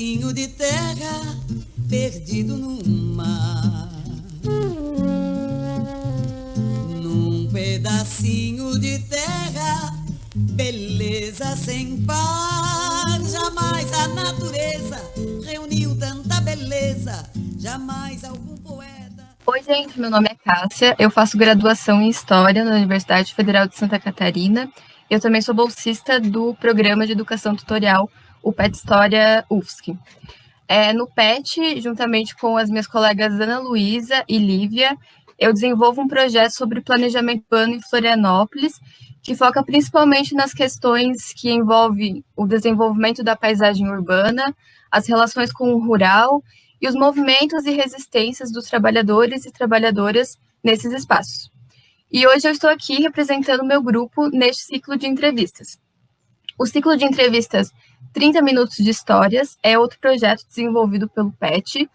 pedacinho de terra perdido num mar. Num pedacinho de terra, beleza sem par. Jamais a natureza reuniu tanta beleza, jamais algum poeta. Oi, gente, meu nome é Cássia, eu faço graduação em História na Universidade Federal de Santa Catarina. Eu também sou bolsista do Programa de Educação Tutorial, o PET História UFSC. No PET, juntamente com as minhas colegas Ana Luísa e Lívia, eu desenvolvo um projeto sobre planejamento urbano em Florianópolis, que foca principalmente nas questões que envolvem o desenvolvimento da paisagem urbana, as relações com o rural e os movimentos e resistências dos trabalhadores e trabalhadoras nesses espaços. E hoje eu estou aqui representando o meu grupo neste ciclo de entrevistas. O ciclo de entrevistas 30 Minutos de Histórias é outro projeto desenvolvido pelo PET,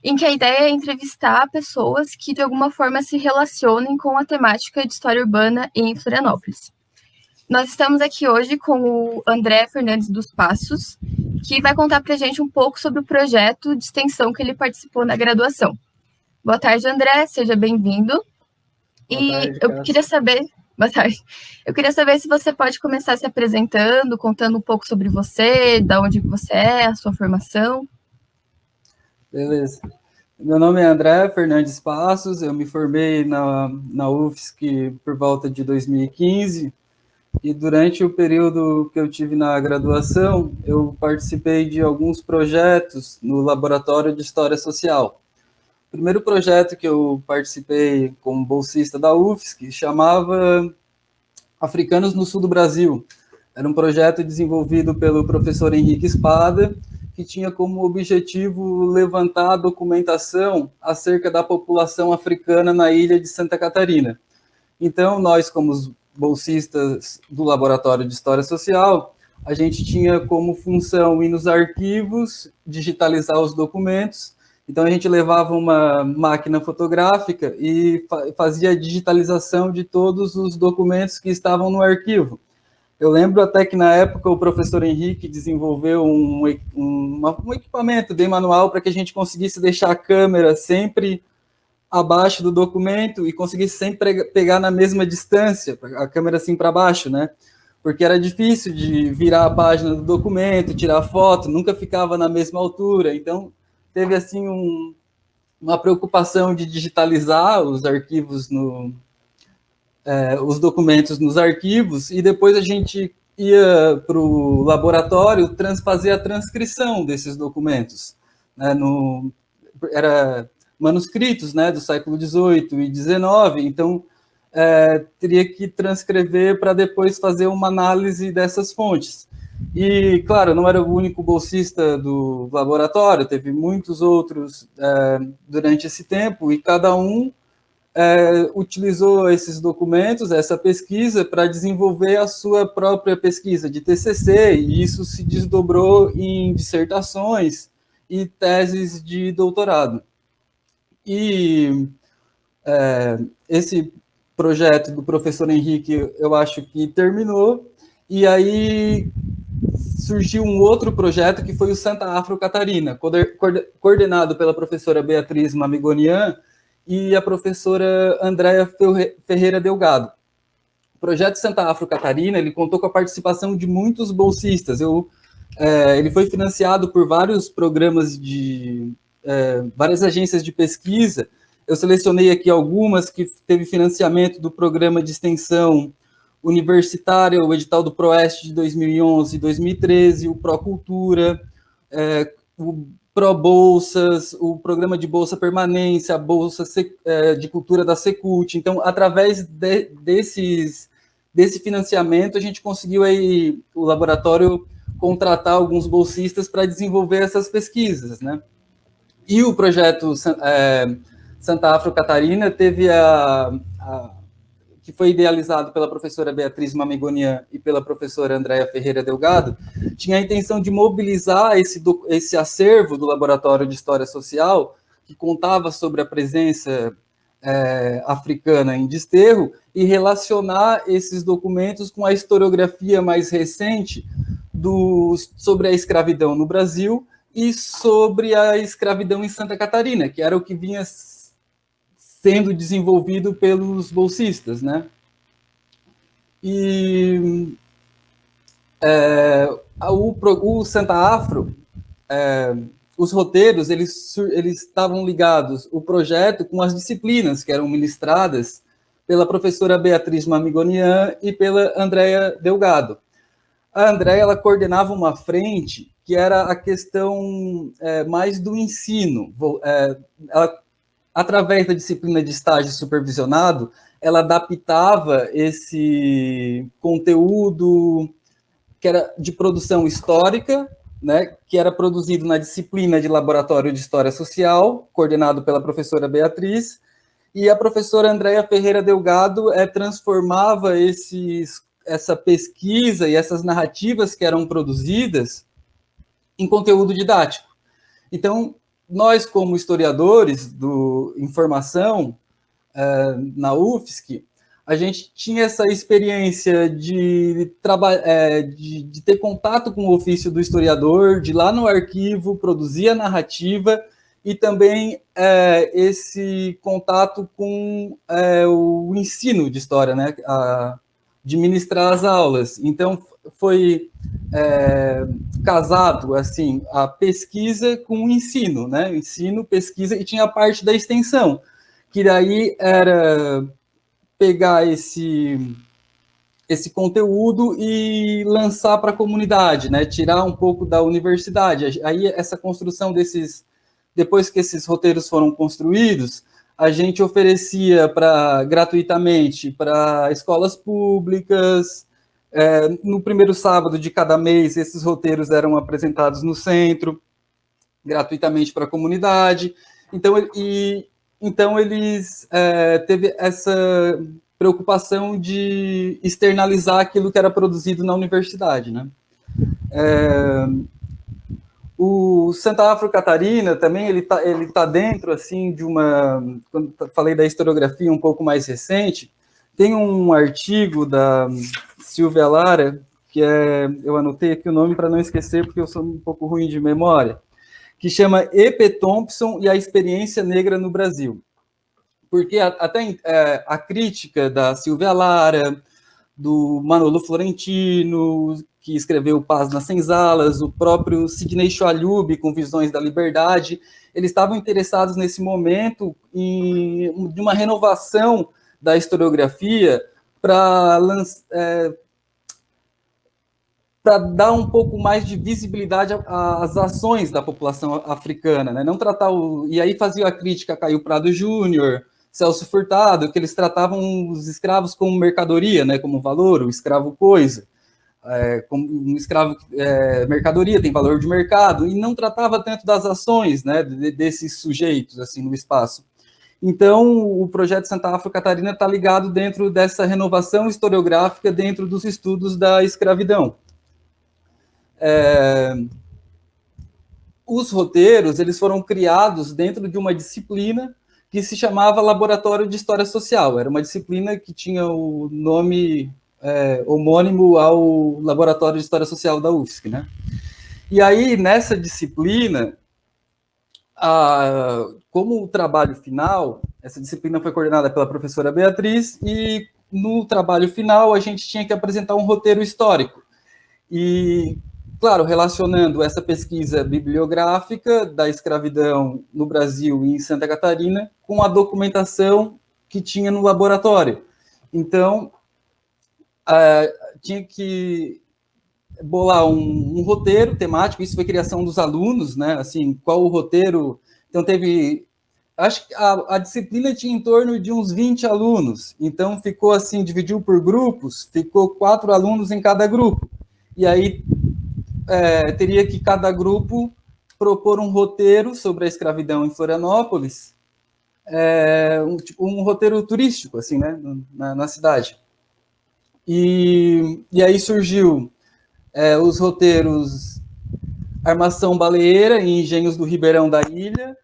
em que a ideia é entrevistar pessoas que de alguma forma se relacionem com a temática de história urbana em Florianópolis. Nós estamos aqui hoje com o André Fernandes dos Passos, que vai contar para a gente um pouco sobre o projeto de extensão que ele participou na graduação. Boa tarde, André, seja bem-vindo. Eu queria saber... Boa tarde. Eu queria saber se você pode começar se apresentando, contando um pouco sobre você, de onde você é, a sua formação. Beleza. Meu nome é André Fernandes Passos, eu me formei na UFSC por volta de 2015, e durante o período que eu tive na graduação, eu participei de alguns projetos no Laboratório de História Social. O primeiro projeto que eu participei como bolsista da UFSC chamava Africanos no Sul do Brasil. Era um projeto desenvolvido pelo professor Henrique Espada, que tinha como objetivo levantar a documentação acerca da população africana na ilha de Santa Catarina. Então, nós, como os bolsistas do Laboratório de História Social, a gente tinha como função ir nos arquivos, digitalizar os documentos. Então, a gente levava uma máquina fotográfica e fazia a digitalização de todos os documentos que estavam no arquivo. Eu lembro até que, na época, o professor Henrique desenvolveu um equipamento bem manual para que a gente conseguisse deixar a câmera sempre abaixo do documento e conseguisse sempre pegar na mesma distância, a câmera assim para baixo, né? Porque era difícil de virar a página do documento, tirar foto, nunca ficava na mesma altura. Então, teve assim uma preocupação de digitalizar os arquivos, os documentos nos arquivos, e depois a gente ia para o laboratório fazer a transcrição desses documentos, né? Era manuscritos, né, do século XVIII e XIX, então teria que transcrever para depois fazer uma análise dessas fontes. E, claro, eu não era o único bolsista do laboratório, teve muitos outros durante esse tempo, e cada um utilizou esses documentos, essa pesquisa, para desenvolver a sua própria pesquisa de TCC, e isso se desdobrou em dissertações e teses de doutorado. E esse projeto do professor Henrique, eu acho que terminou, e aí surgiu um outro projeto que foi o Santa Afro Catarina, coordenado pela professora Beatriz Mamigonian e a professora Andréa Ferreira Delgado. O projeto Santa Afro Catarina, ele contou com a participação de muitos bolsistas. Ele foi financiado por vários programas várias agências de pesquisa. Eu selecionei aqui algumas que teve financiamento do programa de extensão universitária, o edital do ProEst de 2011 e 2013, o ProCultura, o ProBolsas, o programa de Bolsa Permanência, a Bolsa de Cultura da Secult. Então, através desse financiamento, a gente conseguiu aí, o laboratório contratar alguns bolsistas para desenvolver essas pesquisas, né? E o projeto Santa Afro Catarina teve que foi idealizado pela professora Beatriz Mamigonian e pela professora Andréa Ferreira Delgado, tinha a intenção de mobilizar esse acervo do Laboratório de História Social, que contava sobre a presença africana em Desterro, e relacionar esses documentos com a historiografia mais recente sobre a escravidão no Brasil e sobre a escravidão em Santa Catarina, que era o que vinha sendo desenvolvido pelos bolsistas, né? E o Santa Afro, os roteiros, eles estavam ligados, o projeto, com as disciplinas que eram ministradas pela professora Beatriz Mamigonian e pela Andréa Delgado. A Andréa, ela coordenava uma frente que era a questão mais do ensino. Ela, através da disciplina de estágio supervisionado, ela adaptava esse conteúdo que era de produção histórica, né, que era produzido na disciplina de Laboratório de História Social, coordenado pela professora Beatriz, e a professora Andréa Ferreira Delgado transformava essa pesquisa e essas narrativas que eram produzidas em conteúdo didático. Então, nós, como historiadores do informação na UFSC, a gente tinha essa experiência de ter contato com o ofício do historiador, de ir lá no arquivo, produzir a narrativa, e também esse contato com o ensino de história, né? De ministrar as aulas. Então, foi casado, assim, a pesquisa com o ensino, né? Ensino, pesquisa, e tinha a parte da extensão, que daí era pegar esse conteúdo e lançar para a comunidade, né? Tirar um pouco da universidade. Aí, essa construção depois que esses roteiros foram construídos, a gente oferecia gratuitamente para escolas públicas. No primeiro sábado de cada mês, esses roteiros eram apresentados no centro, gratuitamente para a comunidade. Então eles teve essa preocupação de externalizar aquilo que era produzido na universidade, né? O Santa Afro Catarina também, ele tá dentro, assim, de quando falei da historiografia um pouco mais recente, tem um artigo da Silvia Lara, que eu anotei aqui o nome para não esquecer, porque eu sou um pouco ruim de memória, que chama E.P. Thompson e a Experiência Negra no Brasil. Porque até a crítica da Silvia Lara, do Manolo Florentino, que escreveu Paz nas Senzalas, o próprio Sidney Choualhoub, com Visões da Liberdade, eles estavam interessados nesse momento de uma renovação da historiografia para dar um pouco mais de visibilidade às ações da população africana, né? Não tratar e aí fazia a crítica a Caio Prado Júnior, Celso Furtado, que eles tratavam os escravos como mercadoria, né? Como valor, o escravo coisa. Como um escravo mercadoria, tem valor de mercado, e não tratava tanto das ações, né, desses sujeitos assim no espaço. Então, o projeto Santa Afro Catarina está ligado dentro dessa renovação historiográfica dentro dos estudos da escravidão. Os roteiros, eles foram criados dentro de uma disciplina que se chamava Laboratório de História Social. Era uma disciplina que tinha o nome homônimo ao Laboratório de História Social da UFSC, né? E aí, nessa disciplina, como o trabalho final, essa disciplina foi coordenada pela professora Beatriz, e no trabalho final a gente tinha que apresentar um roteiro histórico. E, claro, relacionando essa pesquisa bibliográfica da escravidão no Brasil e em Santa Catarina com a documentação que tinha no laboratório. Então, tinha que bolar um roteiro temático, isso foi criação dos alunos, né? Assim, qual o roteiro? Então, acho que a disciplina tinha em torno de uns 20 alunos, então ficou assim, dividiu por grupos, ficou 4 alunos em cada grupo, e aí teria que cada grupo propor um roteiro sobre a escravidão em Florianópolis, um roteiro turístico, assim, né? Na cidade. E aí surgiu os roteiros Armação Baleeira em Engenhos do Ribeirão da Ilha,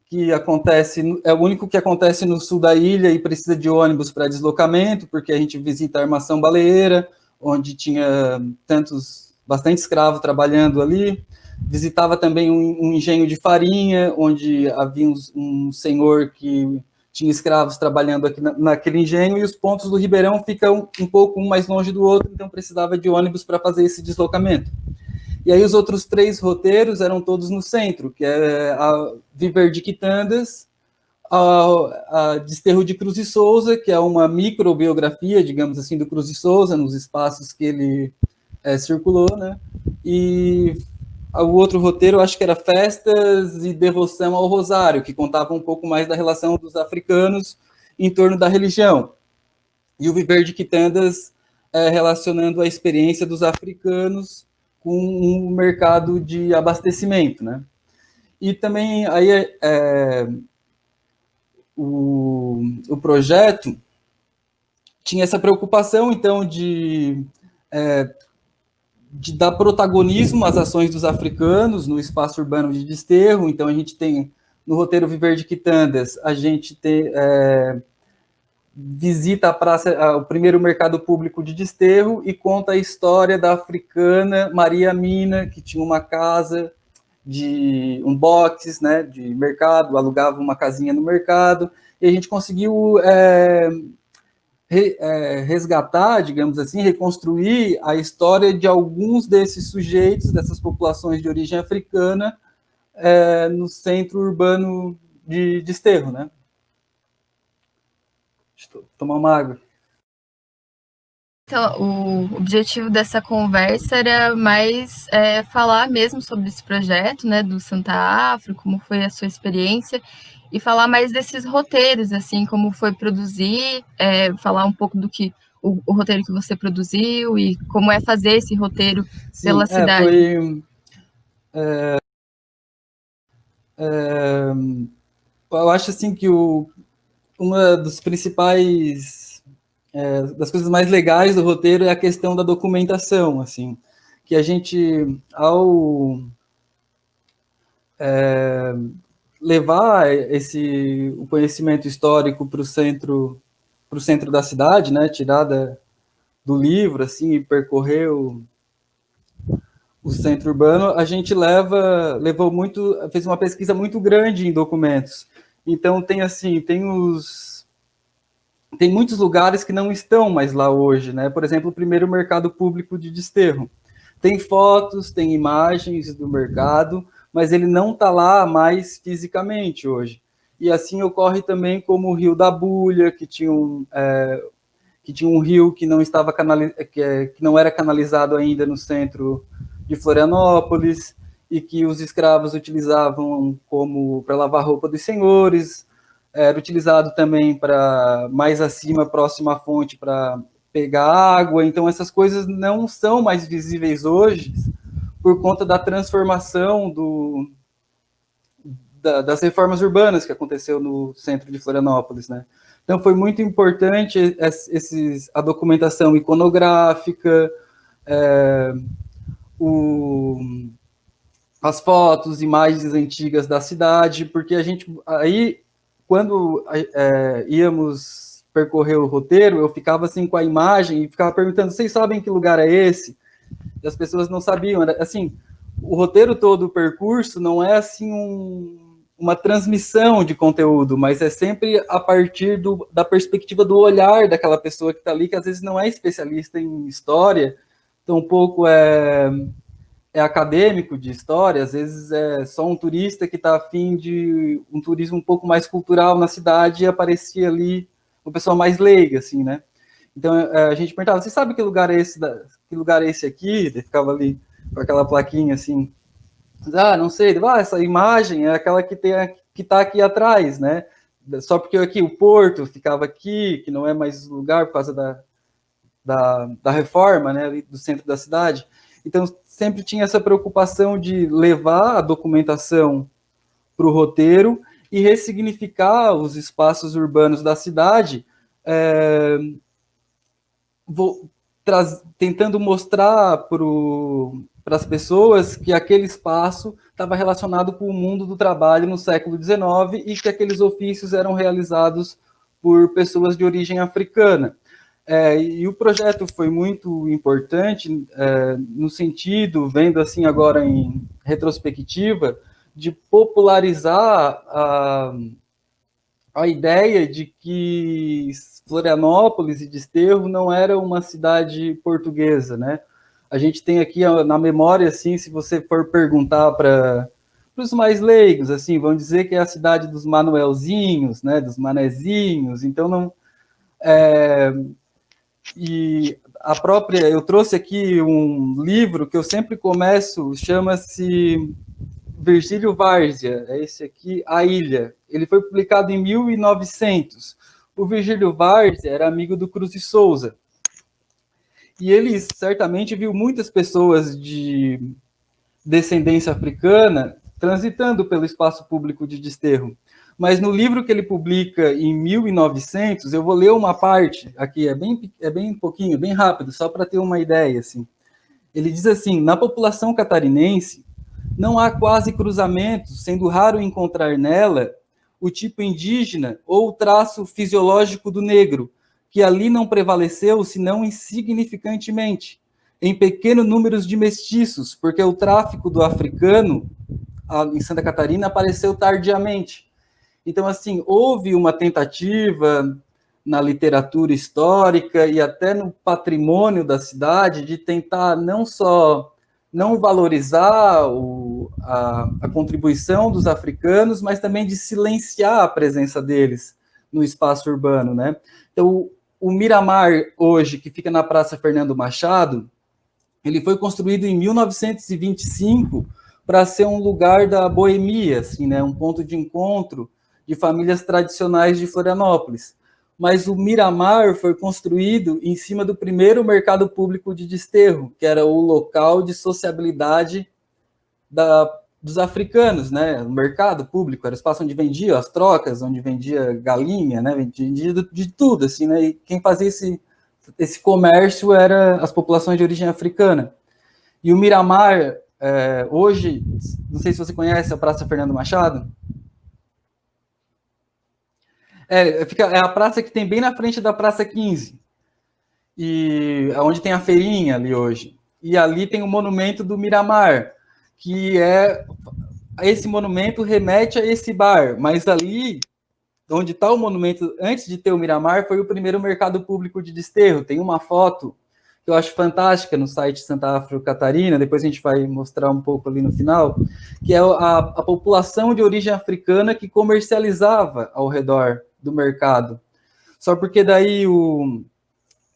que é o único que acontece no sul da ilha e precisa de ônibus para deslocamento, porque a gente visita a Armação Baleeira, onde tinha tantos bastante escravo trabalhando ali. Visitava também um engenho de farinha, onde havia um senhor que tinha escravos trabalhando aqui naquele engenho, e os pontos do Ribeirão ficam um pouco um mais longe do outro, então precisava de ônibus para fazer esse deslocamento. E aí os outros 3 roteiros eram todos no centro, que é a Viver de Quitandas, a Desterro de Cruz e Souza, que é uma microbiografia, digamos assim, do Cruz e Souza, nos espaços que ele circulou, né? E o outro roteiro, acho que era Festas e Devoção ao Rosário, que contava um pouco mais da relação dos africanos em torno da religião. E o Viver de Quitandas, relacionando a experiência dos africanos com um mercado de abastecimento, né? E também aí o projeto tinha essa preocupação, então, de dar protagonismo às ações dos africanos no espaço urbano de Desterro. Então, a gente tem, no roteiro Viver de Quitandas, a gente visita a praça, o primeiro mercado público de Desterro, e conta a história da africana Maria Mina, que tinha uma casa de um box, né, de mercado, alugava uma casinha no mercado, e a gente conseguiu resgatar, digamos assim, reconstruir a história de alguns desses sujeitos, dessas populações de origem africana, no centro urbano de Desterro, né? Deixa eu tomar uma água. Então, o objetivo dessa conversa era mais falar mesmo sobre esse projeto, né, do Santa Afro, como foi a sua experiência, e falar mais desses roteiros, assim, como foi produzir, falar um pouco do que o roteiro que você produziu e como é fazer esse roteiro pela cidade. Eu acho assim que uma dos principais das coisas mais legais do roteiro é a questão da documentação, assim, que a gente, ao levar o conhecimento histórico para o centro da cidade, né, tirada do livro, assim, e percorrer o centro urbano, a gente fez uma pesquisa muito grande em documentos. Então tem muitos lugares que não estão mais lá hoje, né? Por exemplo, o primeiro mercado público de Desterro. Tem fotos, tem imagens do mercado, mas ele não está lá mais fisicamente hoje. E assim ocorre também como o Rio da Bulha, que tinha um rio que não estava que não era canalizado ainda no centro de Florianópolis, e que os escravos utilizavam como para lavar roupa dos senhores. Era utilizado também para mais acima, próximo à fonte, para pegar água. Então essas coisas não são mais visíveis hoje por conta da transformação das reformas urbanas que aconteceu no centro de Florianópolis, né? Então foi muito importante a documentação iconográfica, as fotos, imagens antigas da cidade, porque a gente aí, quando íamos percorrer o roteiro, eu ficava assim com a imagem e ficava perguntando: vocês sabem que lugar é esse? E as pessoas não sabiam. Era, assim, o roteiro todo, o percurso, não é assim uma transmissão de conteúdo, mas é sempre a partir da perspectiva do olhar daquela pessoa que está ali, que às vezes não é especialista em história, tampouco é acadêmico de história, às vezes é só um turista que está afim de um turismo um pouco mais cultural na cidade, e aparecia ali uma pessoa mais leiga, assim, né? Então a gente perguntava: você sabe que lugar é esse? Que lugar é esse aqui? Ele ficava ali com aquela plaquinha assim. Não sei. Essa imagem é aquela que está aqui atrás, né? Só porque aqui o porto ficava aqui, que não é mais lugar por causa da reforma, né, do centro da cidade. Então sempre tinha essa preocupação de levar a documentação para o roteiro e ressignificar os espaços urbanos da cidade, tentando mostrar para as pessoas que aquele espaço estava relacionado com o mundo do trabalho no século XIX e que aqueles ofícios eram realizados por pessoas de origem africana. E o projeto foi muito importante no sentido, vendo assim agora em retrospectiva, de popularizar a ideia de que Florianópolis e Desterro não era uma cidade portuguesa, né? A gente tem aqui na memória, assim, se você for perguntar para os mais leigos, assim, vão dizer que é a cidade dos Manuelzinhos, né? Dos Manezinhos. Então não e a própria, eu trouxe aqui um livro que eu sempre começo, chama-se Virgílio Várzea, é esse aqui, A Ilha. Ele foi publicado em 1900. O Virgílio Várzea era amigo do Cruz de Souza. E ele certamente viu muitas pessoas de descendência africana transitando pelo espaço público de Desterro. Mas no livro que ele publica em 1900, eu vou ler uma parte aqui, é bem pouquinho, bem rápido, só para ter uma ideia. Assim. Ele diz assim, na população catarinense, não há quase cruzamentos, sendo raro encontrar nela o tipo indígena ou o traço fisiológico do negro, que ali não prevaleceu senão insignificantemente, em pequenos números de mestiços, porque o tráfico do africano em Santa Catarina apareceu tardiamente. Então, assim, houve uma tentativa na literatura histórica e até no patrimônio da cidade de tentar não só não valorizar a contribuição dos africanos, mas também de silenciar a presença deles no espaço urbano, né? Então, o Miramar, hoje, que fica na Praça Fernando Machado, ele foi construído em 1925 para ser um lugar da boemia, assim, né? Um ponto de encontro de famílias tradicionais de Florianópolis. Mas o Miramar foi construído em cima do primeiro mercado público de Desterro, que era o local de sociabilidade dos africanos, né? O mercado público era o espaço onde vendia as trocas, onde vendia galinha, né? Vendia de tudo, assim, né? E quem fazia esse comércio era as populações de origem africana. E o Miramar, hoje, não sei se você conhece a Praça Fernando Machado, é a praça que tem bem na frente da Praça 15, e onde tem a feirinha ali hoje. E ali tem o monumento do Miramar, que esse monumento remete a esse bar, mas ali, onde está o monumento, antes de ter o Miramar, foi o primeiro mercado público de Desterro. Tem uma foto que eu acho fantástica no site Santa Afro Catarina, depois a gente vai mostrar um pouco ali no final, que é a população de origem africana que comercializava ao redor do mercado. Só porque daí o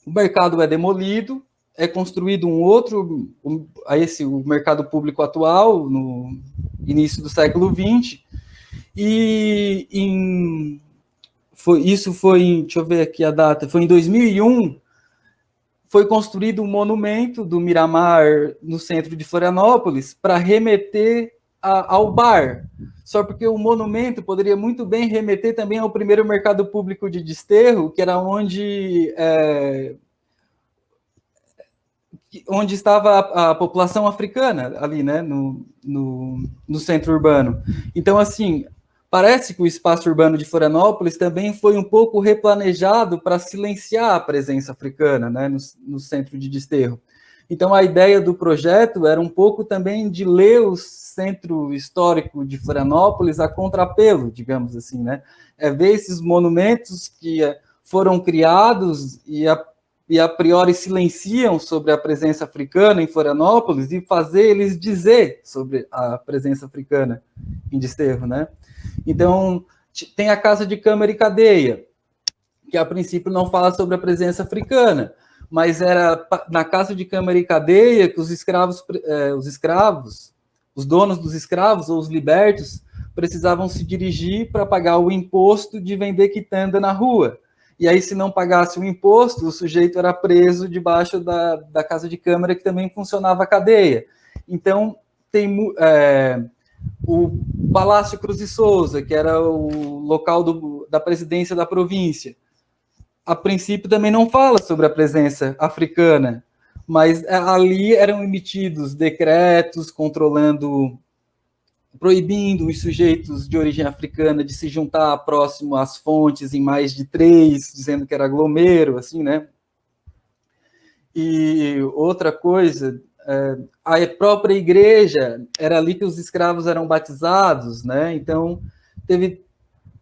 mercado é demolido, é construído um outro, o mercado público atual, no início do século XX, e deixa eu ver aqui a data, foi em 2001, foi construído um monumento do Miramar no centro de Florianópolis para remeter ao bar. Só porque o monumento poderia muito bem remeter também ao primeiro mercado público de Desterro, que era onde estava a população africana, ali, né, no centro urbano. Então, assim, parece que o espaço urbano de Florianópolis também foi um pouco replanejado para silenciar a presença africana, né, no centro de Desterro. Então, a ideia do projeto era um pouco também de ler o centro histórico de Florianópolis a contrapelo, digamos assim, né? Ver esses monumentos que foram criados e a priori silenciam sobre a presença africana em Florianópolis e fazer eles dizer sobre a presença africana em Desterro, né? Então, tem a Casa de Câmara e Cadeia, que a princípio não fala sobre a presença africana, mas era na Casa de Câmara e Cadeia que os donos dos escravos ou os libertos precisavam se dirigir para pagar o imposto de vender quitanda na rua. E aí, se não pagasse o imposto, o sujeito era preso debaixo da Casa de Câmara, que também funcionava a cadeia. Então, tem o Palácio Cruz de Souza, que era o local da presidência da província. A princípio, também não fala sobre a presença africana, mas ali eram emitidos decretos proibindo os sujeitos de origem africana de se juntar próximo às fontes em mais de 3, dizendo que era aglomero, assim, né? E outra coisa, a própria igreja, era ali que os escravos eram batizados, né? Então, teve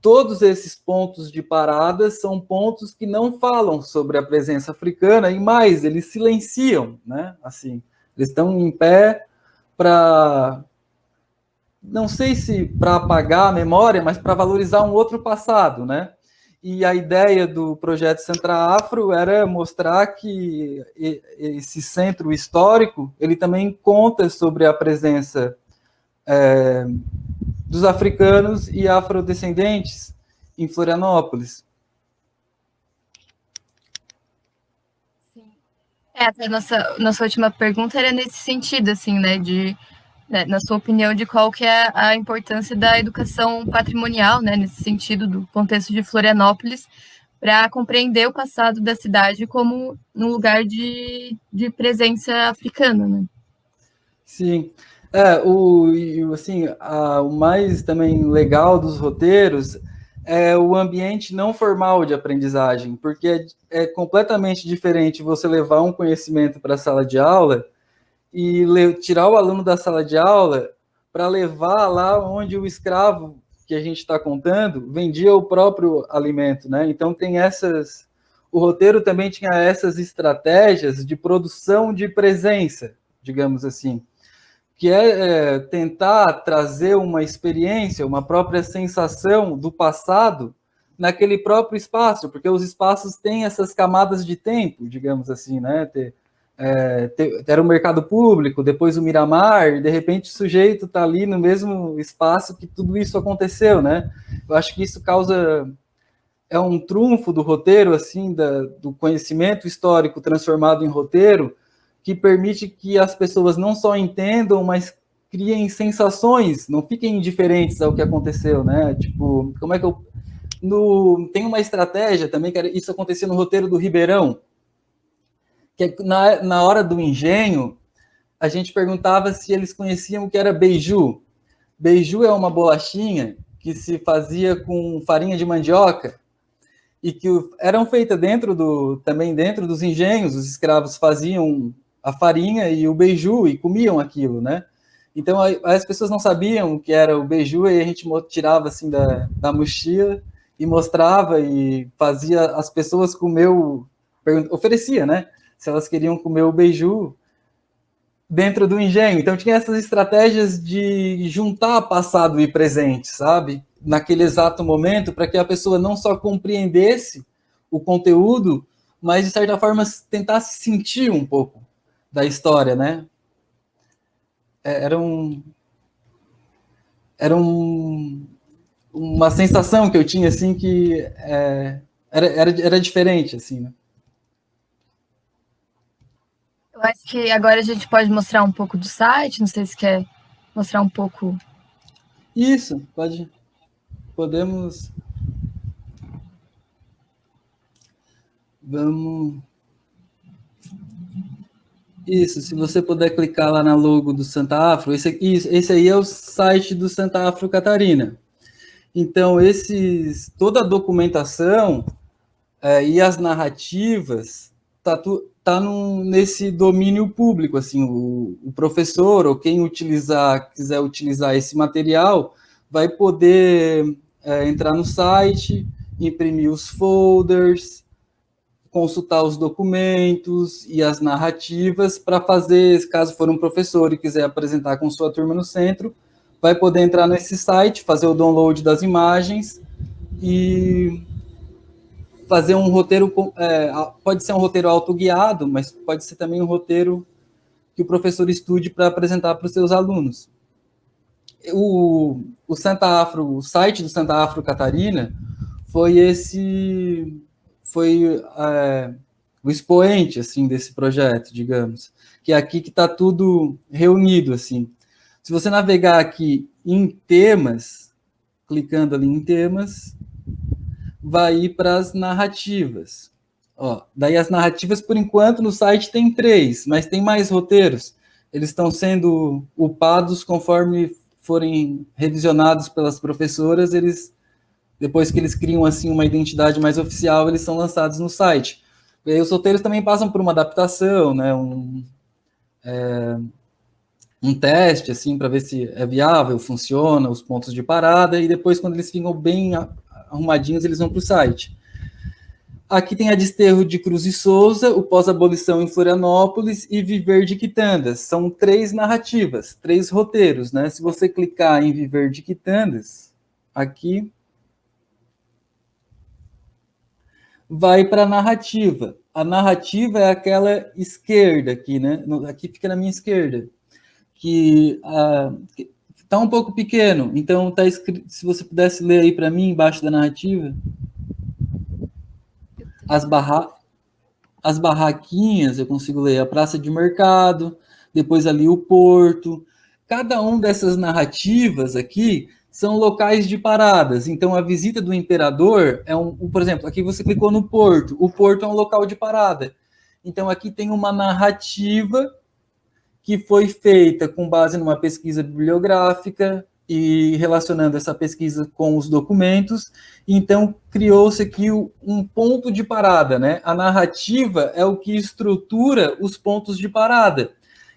todos esses pontos de parada, são pontos que não falam sobre a presença africana, e mais, eles silenciam, né? Assim, eles estão em pé para, não sei se para apagar a memória, mas para valorizar um outro passado, né? E a ideia do projeto Centra Afro era mostrar que esse centro histórico, ele também conta sobre a presença dos africanos e afrodescendentes em Florianópolis. Sim. A nossa última pergunta era nesse sentido, assim, né, na sua opinião, de qual que é a importância da educação patrimonial, né, nesse sentido do contexto de Florianópolis, para compreender o passado da cidade como um lugar de presença africana, né? Sim. O mais também legal dos roteiros é o ambiente não formal de aprendizagem, porque é completamente diferente você levar um conhecimento para a sala de aula e tirar o aluno da sala de aula para levar lá onde o escravo que a gente está contando vendia o próprio alimento, né? Então tem essas... O roteiro também tinha essas estratégias de produção de presença, digamos assim, que é tentar trazer uma experiência, uma própria sensação do passado naquele próprio espaço, porque os espaços têm essas camadas de tempo, digamos assim, né? Era o mercado público, depois o Miramar, e de repente o sujeito está ali no mesmo espaço que tudo isso aconteceu, né? Eu acho que isso é um trunfo do roteiro, assim, do conhecimento histórico transformado em roteiro, que permite que as pessoas não só entendam, mas criem sensações, não fiquem indiferentes ao que aconteceu, né? Tipo, como é que eu... Tem uma estratégia também, que isso acontecia no roteiro do Ribeirão, que na hora do engenho, a gente perguntava se eles conheciam o que era beiju. Beiju é uma bolachinha que se fazia com farinha de mandioca e que eram feitas também dentro dos engenhos. Os escravos faziam a farinha e o beiju e comiam aquilo, né? Então, as pessoas não sabiam o que era o beiju e a gente tirava assim da mochila e mostrava e fazia as pessoas comer oferecia, né? Se elas queriam comer o beiju dentro do engenho. Então tinha essas estratégias de juntar passado e presente, sabe? Naquele exato momento, para que a pessoa não só compreendesse o conteúdo, mas de certa forma tentasse sentir um pouco da história, né? Uma sensação que eu tinha, assim, que era diferente, assim, né? Eu acho que agora a gente pode mostrar um pouco do site, não sei se quer mostrar um pouco. Isso, podemos... Vamos... Isso, se você puder clicar lá na logo do Santa Afro, esse aí é o site do Santa Afro Catarina. Então, toda a documentação e as narrativas tá nesse domínio público, assim, o professor ou quem quiser utilizar esse material vai poder entrar no site, imprimir os folders, consultar os documentos e as narrativas para fazer, caso for um professor e quiser apresentar com sua turma no centro, vai poder entrar nesse site, fazer o download das imagens e fazer um roteiro, pode ser um roteiro autoguiado, mas pode ser também um roteiro que o professor estude para apresentar para os seus alunos. O site do Santa Afro Catarina foi o expoente, assim, desse projeto, digamos, que é aqui que está tudo reunido, assim. Se você navegar aqui em temas, clicando ali em temas, vai ir para as narrativas. Daí as narrativas, por enquanto, no site tem 3, mas tem mais roteiros. Eles estão sendo upados conforme forem revisionados pelas professoras, depois que eles criam assim uma identidade mais oficial, eles são lançados no site. E aí os roteiros também passam por uma adaptação, né, um teste, assim, para ver se é viável, funciona, os pontos de parada, e depois, quando eles ficam bem arrumadinhos, eles vão para o site. Aqui tem a Desterro de Cruz e Souza, o Pós-Abolição em Florianópolis e Viver de Quitandas. São 3 narrativas, 3 roteiros, né? Se você clicar em Viver de Quitandas, aqui vai para a narrativa. A narrativa é aquela esquerda aqui, né? Aqui fica na minha esquerda, que está um pouco pequeno. Então, tá escrito, se você pudesse ler aí para mim, embaixo da narrativa, as barraquinhas, eu consigo ler a praça de mercado, depois ali o porto. Cada um dessas narrativas aqui são locais de paradas. Então, a visita do imperador é por exemplo, aqui você clicou no porto. O porto é um local de parada. Então, aqui tem uma narrativa que foi feita com base numa pesquisa bibliográfica e relacionando essa pesquisa com os documentos. Então, criou-se aqui um ponto de parada, né? A narrativa é o que estrutura os pontos de parada.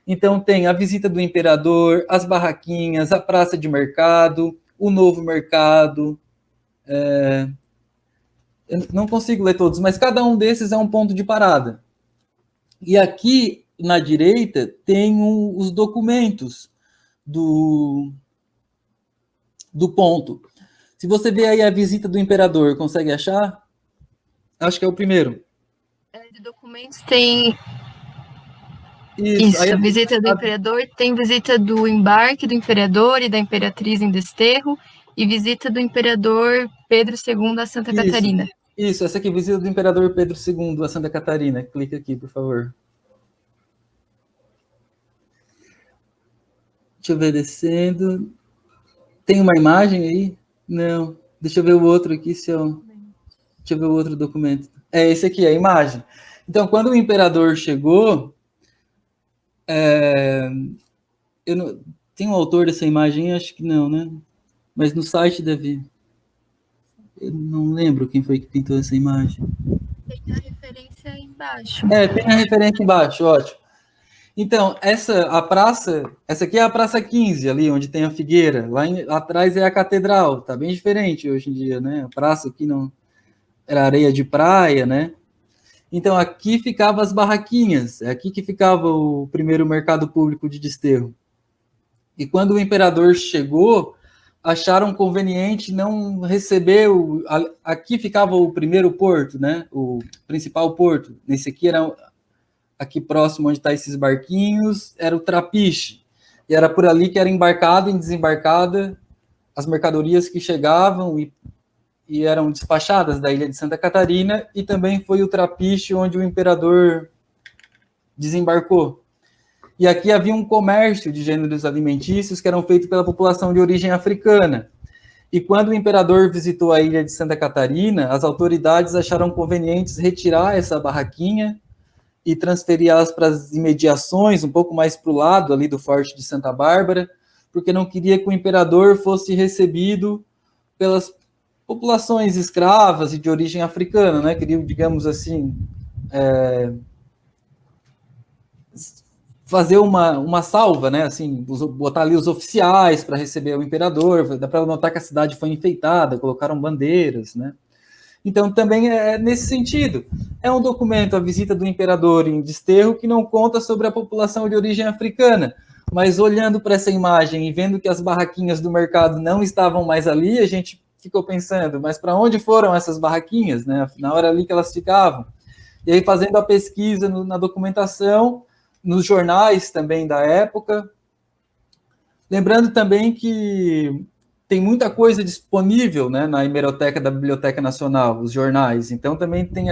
Então, tem a visita do imperador, as barraquinhas, a praça de mercado, o novo mercado. Eu não consigo ler todos, mas cada um desses é um ponto de parada. E aqui, na direita, tem os documentos do ponto. Se você vê aí a visita do imperador, consegue achar? Acho que é o primeiro. De documentos tem... Isso, aí visita do imperador, tem visita do embarque do imperador e da imperatriz em Desterro, e visita do imperador Pedro II a Santa Catarina. Isso, essa aqui, visita do imperador Pedro II a Santa Catarina. Clica aqui, por favor. Deixa eu ver, descendo. Tem uma imagem aí? Não. Deixa eu ver o outro aqui, Deixa eu ver o outro documento. É esse aqui, a imagem. Então, quando o imperador chegou... Tem um autor dessa imagem? Acho que não, né? Mas no site deve... Eu não lembro quem foi que pintou essa imagem. Tem a referência embaixo. Tem a referência embaixo, ótimo. Então, essa aqui é a Praça 15, ali onde tem a figueira. Lá atrás é a catedral, tá bem diferente hoje em dia, né? A praça aqui não era areia de praia, né? Então, aqui ficavam as barraquinhas, é aqui que ficava o primeiro mercado público de Desterro. E quando o imperador chegou, acharam conveniente não receber aqui ficava o primeiro porto, né? O principal porto. Nesse aqui era aqui próximo onde tá esses barquinhos, era o Trapiche. E era por ali que era embarcado e desembarcada as mercadorias que chegavam e eram despachadas da ilha de Santa Catarina, e também foi o Trapiche onde o imperador desembarcou. E aqui havia um comércio de gêneros alimentícios que eram feitos pela população de origem africana. E quando o imperador visitou a ilha de Santa Catarina, as autoridades acharam convenientes retirar essa barraquinha e transferi-las para as imediações, um pouco mais para o lado ali do Forte de Santa Bárbara, porque não queria que o imperador fosse recebido pelas populações escravas e de origem africana, né? Queriam, digamos assim, fazer uma salva, né? Assim, botar ali os oficiais para receber o imperador. Dá para notar que a cidade foi enfeitada, colocaram bandeiras, né? Então, também é nesse sentido. É um documento, a visita do imperador em Desterro, que não conta sobre a população de origem africana, mas olhando para essa imagem e vendo que as barraquinhas do mercado não estavam mais ali, a gente ficou pensando, mas para onde foram essas barraquinhas, né? Afinal, era ali que elas ficavam. E aí, fazendo a pesquisa na documentação, nos jornais também da época, lembrando também que tem muita coisa disponível, né, na hemeroteca da Biblioteca Nacional, os jornais. Então, também tem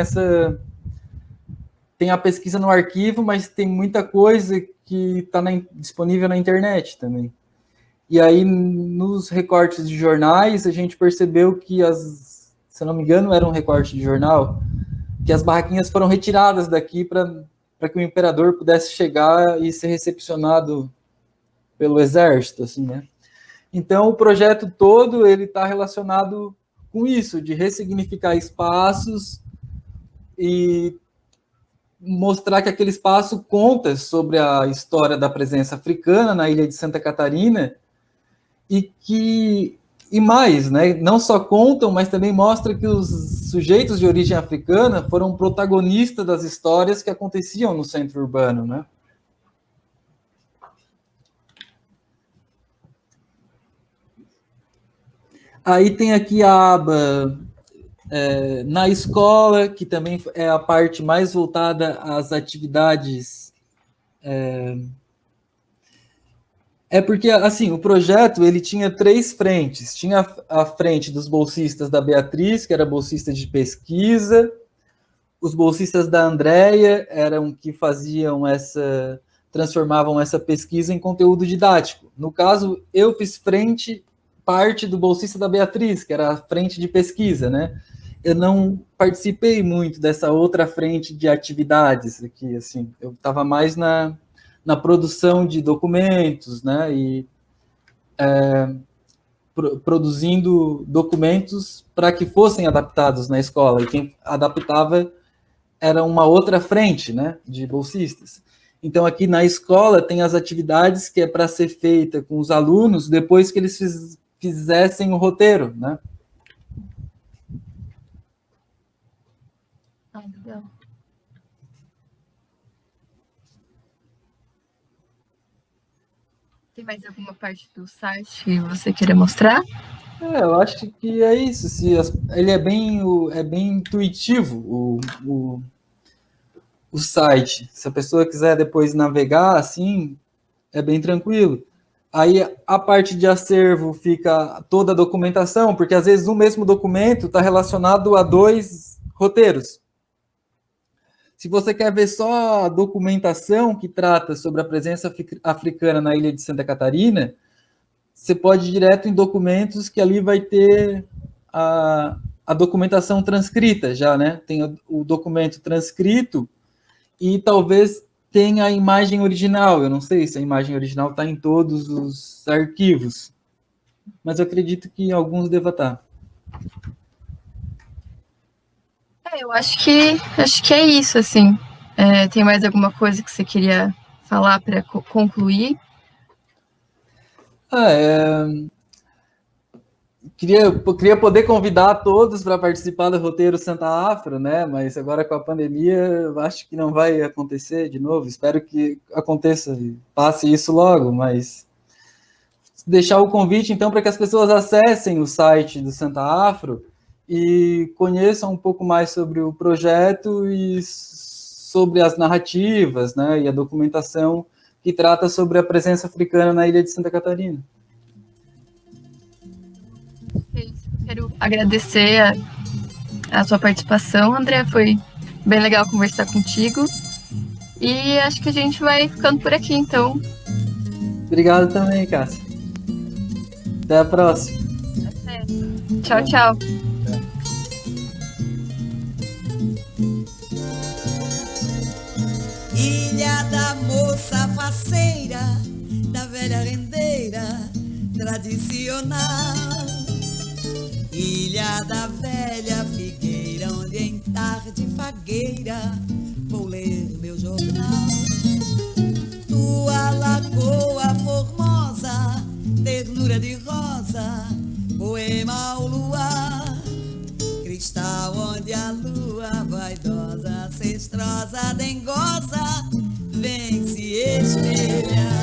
a pesquisa no arquivo, mas tem muita coisa que está disponível na internet também. E aí, nos recortes de jornais, a gente percebeu que se eu não me engano, era um recorte de jornal, que as barraquinhas foram retiradas daqui para que o imperador pudesse chegar e ser recepcionado pelo exército, assim, né? Então, o projeto todo, ele está relacionado com isso, de ressignificar espaços e mostrar que aquele espaço conta sobre a história da presença africana na ilha de Santa Catarina e mais, né? Não só contam, mas também mostra que os sujeitos de origem africana foram protagonistas das histórias que aconteciam no centro urbano, né? Aí tem aqui a aba na escola, que também é a parte mais voltada às atividades. Porque, assim, o projeto ele tinha 3 frentes. Tinha a frente dos bolsistas da Beatriz, que era bolsista de pesquisa. Os bolsistas da Andréia eram que transformavam essa pesquisa em conteúdo didático. No caso, eu fiz parte do bolsista da Beatriz, que era a frente de pesquisa, né? Eu não participei muito dessa outra frente de atividades aqui, assim. Eu estava mais na produção de documentos, né, e produzindo documentos para que fossem adaptados na escola, e quem adaptava era uma outra frente, né, de bolsistas. Então, aqui na escola tem as atividades que é para ser feita com os alunos depois que eles fizessem o roteiro, né. Legal. Tem mais alguma parte do site que você queira mostrar? Eu acho que é isso. Ele é bem intuitivo, o site. Se a pessoa quiser depois navegar, assim, é bem tranquilo. Aí a parte de acervo fica toda a documentação, porque às vezes o mesmo documento está relacionado a 2 roteiros. Se você quer ver só a documentação que trata sobre a presença africana na ilha de Santa Catarina, você pode ir direto em documentos, que ali vai ter a documentação transcrita já, né? Tem o documento transcrito e talvez tenha a imagem original. Eu não sei se a imagem original está em todos os arquivos, mas eu acredito que alguns deva estar. Eu acho que é isso, assim. Tem mais alguma coisa que você queria falar para concluir? Queria poder convidar todos para participar do roteiro Santa Afro, né? Mas agora com a pandemia, eu acho que não vai acontecer de novo. Espero que aconteça e passe isso logo, mas deixar o convite, então, para que as pessoas acessem o site do Santa Afro e conheçam um pouco mais sobre o projeto e sobre as narrativas, né, e a documentação que trata sobre a presença africana na ilha de Santa Catarina. Quero agradecer a sua participação, André. Foi bem legal conversar contigo. E acho que a gente vai ficando por aqui, então. Obrigado também, Cássia. Até a próxima. Até. Tchau, tchau. Ilha da moça faceira, da velha rendeira tradicional. Ilha da velha figueira, onde em tarde fagueira vou ler meu jornal. Tua lagoa formosa, ternura de rosa, poema ao luar, cristal onde a lua vaidosa, ancestrosa, dengosa, vem se espelhar.